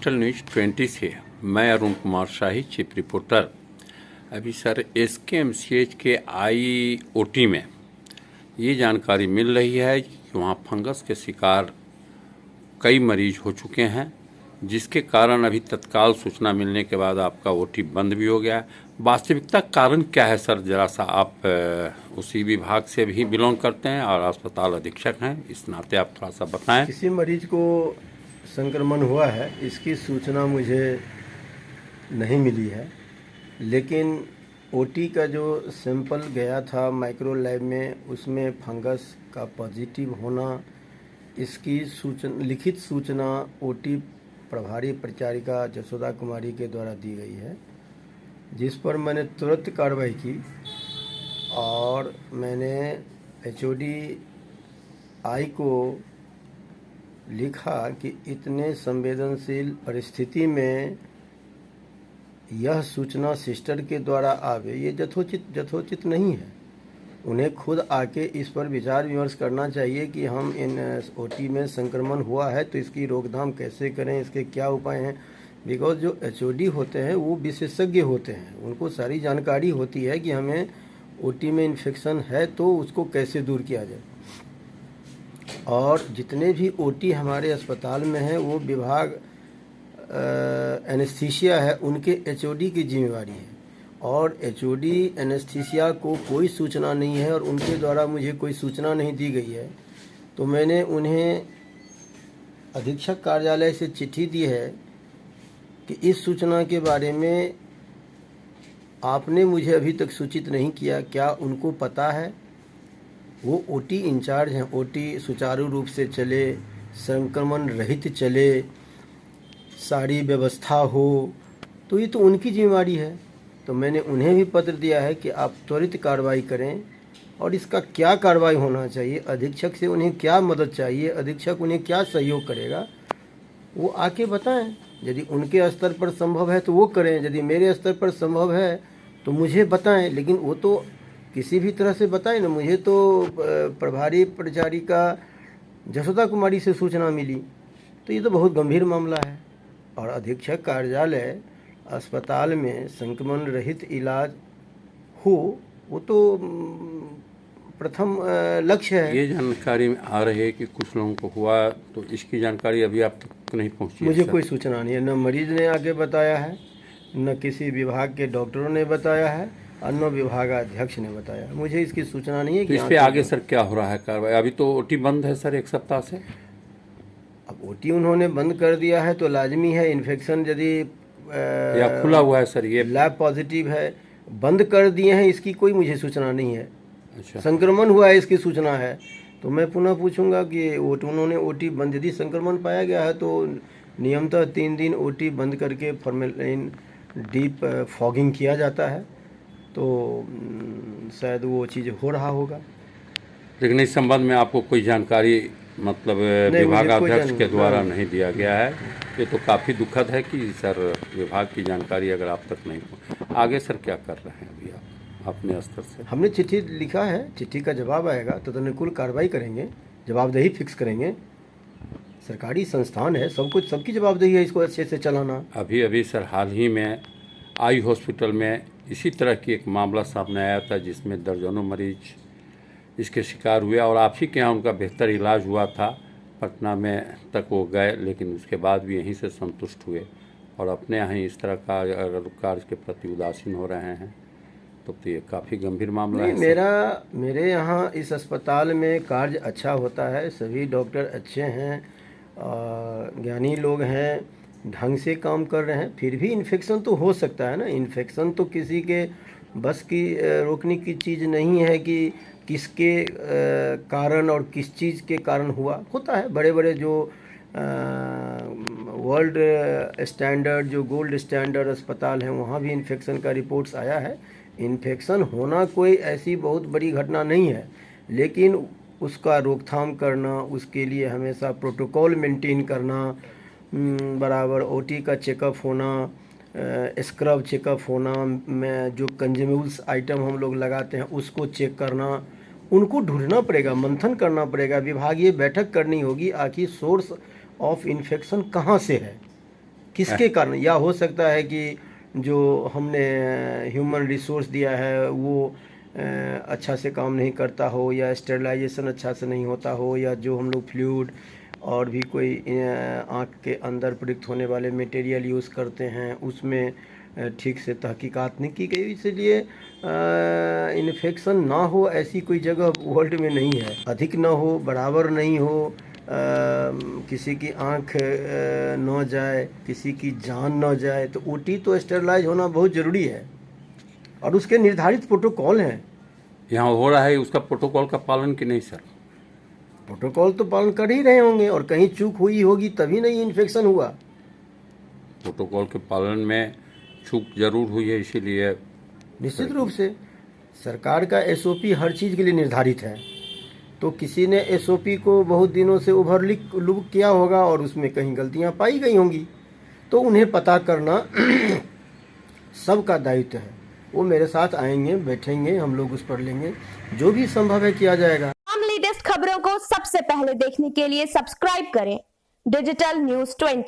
Digital news 20 से मैं Arun Kumar Shahi, chief reporter. अभी सर SKMCH के IOT में ये जानकारी मिल रही है कि वहाँ फंगस के शिकार कई मरीज हो चुके हैं, जिसके कारण अभी तत्काल सूचना मिलने के बाद आपका OT बंद भी हो गया। वास्तविकता कारण क्या है सर? जरा सा आप उसी विभाग से भी बिलोंग करते हैं और अस्पताल अधीक्षक हैं, इस नाते आप थोड़ा सा बताएं। किसी मरीज को संक्रमण हुआ है इसकी सूचना मुझे नहीं मिली है, लेकिन OT का जो सैंपल गया था माइक्रो लैब में उसमें फंगस का पॉजिटिव होना, इसकी सूचना लिखित सूचना OT प्रभारी परिचारिका जसोदा कुमारी के द्वारा दी गई है, जिस पर मैंने तुरंत कार्रवाई की और मैंने HOD आई को लिखा कि इतने संवेदनशील परिस्थिति में यह सूचना सिस्टर के द्वारा आवे ये यथोचित नहीं है। उन्हें खुद आके इस पर विचार विमर्श करना चाहिए कि हम इन OT में संक्रमण हुआ है तो इसकी रोकथाम कैसे करें, इसके क्या उपाय हैं। बिकॉज जो HOD होते हैं वो विशेषज्ञ होते हैं, उनको सारी जानकारी होती है कि हमें OT में इन्फेक्शन है तो उसको कैसे दूर किया जाए। और जितने भी OT हमारे अस्पताल में हैं वो विभाग एनेस्थीसिया है उनके HOD की जिम्मेवारी है, और HOD एनेस्थीसिया को कोई सूचना नहीं है और उनके द्वारा मुझे कोई सूचना नहीं दी गई है। तो मैंने उन्हें अधीक्षक कार्यालय से चिट्ठी दी है कि इस सूचना के बारे में आपने मुझे अभी तक सूचित नहीं किया, क्या उनको पता है? वो OT इंचार्ज हैं, OT सुचारू रूप से चले, संक्रमण रहित चले, सारी व्यवस्था हो, तो ये तो उनकी जिम्मेवारी है। तो मैंने उन्हें भी पत्र दिया है कि आप त्वरित कार्रवाई करें और इसका क्या कार्रवाई होना चाहिए, अधीक्षक से उन्हें क्या मदद चाहिए, अधीक्षक उन्हें क्या सहयोग करेगा, वो आके बताएं। यदि उनके स्तर पर संभव है तो वो करें, यदि मेरे स्तर पर संभव है तो मुझे बताएं, लेकिन वो तो किसी भी तरह से बताएं ना। मुझे तो प्रभारी परिचारिका जसोदा कुमारी से सूचना मिली, तो ये तो बहुत गंभीर मामला है। और अधीक्षक कार्यालय अस्पताल में संक्रमण रहित इलाज हो, वो तो प्रथम लक्ष्य है। ये जानकारी आ रही है कि कुछ लोगों को हुआ, तो इसकी जानकारी अभी आप तक नहीं पहुंची? मुझे कोई सूचना नहीं है, न मरीज ने आगे बताया है, न किसी विभाग के डॉक्टरों ने बताया है, और न विभागाध्यक्ष ने बताया। मुझे इसकी सूचना नहीं है तो कि इस पे आगे सर क्या हो रहा है कार्रवाई? अभी तो OT बंद है सर 1 सप्ताह से। अब OT उन्होंने बंद कर दिया है तो लाजमी है इन्फेक्शन यदि या खुला हुआ है सर? ये लैब पॉजिटिव है, बंद कर दिए हैं, इसकी कोई मुझे सूचना नहीं है। अच्छा, संक्रमण हुआ है इसकी सूचना है तो मैं पुनः पूछूंगा कि उन्होंने OT बंद, यदि संक्रमण पाया गया है तो नियमतः 3 दिन OT बंद करके फॉर्मेलिन डीप फॉगिंग किया जाता है, तो शायद वो चीज़ हो रहा होगा। लेकिन इस संबंध में आपको कोई जानकारी मतलब विभागाध्यक्ष के द्वारा नहीं दिया गया है? ये तो काफ़ी दुखद है कि सर विभाग की जानकारी अगर आप तक नहीं। आगे सर क्या कर रहे हैं अभी आप अपने स्तर से? हमने चिट्ठी लिखा है, चिट्ठी का जवाब आएगा तो अनुकूल कार्रवाई करेंगे, जवाबदेही फिक्स करेंगे। सरकारी संस्थान है, सब कुछ सबकी जवाबदेही है इसको अच्छे से चलाना। अभी सर हाल ही में आई हॉस्पिटल में इसी तरह की एक मामला सामने आया था जिसमें दर्जनों मरीज इसके शिकार हुए और आप ही के यहाँ उनका बेहतर इलाज हुआ था। पटना में तक वो गए, लेकिन उसके बाद भी यहीं से संतुष्ट हुए और अपने यहाँ इस तरह का अगर कार्य के प्रति उदासीन हो रहे हैं तो ये काफ़ी गंभीर मामला है। मेरे यहाँ इस अस्पताल में कार्य अच्छा होता है, सभी डॉक्टर अच्छे हैं, ज्ञानी लोग हैं, ढंग से काम कर रहे हैं। फिर भी इन्फेक्शन तो हो सकता है ना, इन्फेक्शन तो किसी के बस की रोकने की चीज़ नहीं है कि किसके कारण और किस चीज़ के कारण होता है। बड़े बड़े जो वर्ल्ड स्टैंडर्ड, जो गोल्ड स्टैंडर्ड अस्पताल हैं वहाँ भी इन्फेक्शन का रिपोर्ट्स आया है। इन्फेक्शन होना कोई ऐसी बहुत बड़ी घटना नहीं है, लेकिन उसका रोकथाम करना, उसके लिए हमेशा प्रोटोकॉल मेंटेन करना, बराबर OT का चेकअप होना, स्क्रब चेकअप होना, में जो कंज्यूमेबल्स आइटम हम लोग लगाते हैं उसको चेक करना, उनको ढूंढना पड़ेगा, मंथन करना पड़ेगा। विभागीय बैठक करनी होगी, आखिर सोर्स ऑफ इन्फेक्शन कहाँ से है, किसके कारण, या हो सकता है कि जो हमने ह्यूमन रिसोर्स दिया है वो अच्छा से काम नहीं करता हो, या स्टेरिलाइजेशन अच्छा से नहीं होता हो, या जो हम लोग फ्लूइड और भी कोई आँख के अंदर प्रयुक्त होने वाले मटेरियल यूज़ करते हैं उसमें ठीक से तहकीकात नहीं की गई, इसलिए इन्फेक्शन ना हो ऐसी कोई जगह वर्ल्ड में नहीं है। अधिक ना हो, बराबर नहीं हो, किसी की आँख न जाए, किसी की जान न जाए, तो ओटी तो स्टेरिलाइज होना बहुत ज़रूरी है और उसके निर्धारित प्रोटोकॉल हैं। यहाँ हो रहा है उसका प्रोटोकॉल का पालन कि नहीं सर? प्रोटोकॉल तो पालन कर ही रहे होंगे, और कहीं चूक हुई होगी तभी नहीं इन्फेक्शन हुआ। प्रोटोकॉल के पालन में चूक जरूर हुई है, इसीलिए निश्चित रूप से सरकार का एसओपी हर चीज़ के लिए निर्धारित है, तो किसी ने एसओपी को बहुत दिनों से लुक किया होगा और उसमें कहीं गलतियां पाई गई होंगी, तो उन्हें पता करना सबका दायित्व है। वो मेरे साथ आएंगे, बैठेंगे, हम लोग उस पर लेंगे, जो भी संभव है किया जाएगा। हम लेटेस्ट खबरों को सबसे पहले देखने के लिए सब्सक्राइब करें डिजिटल न्यूज़ 20।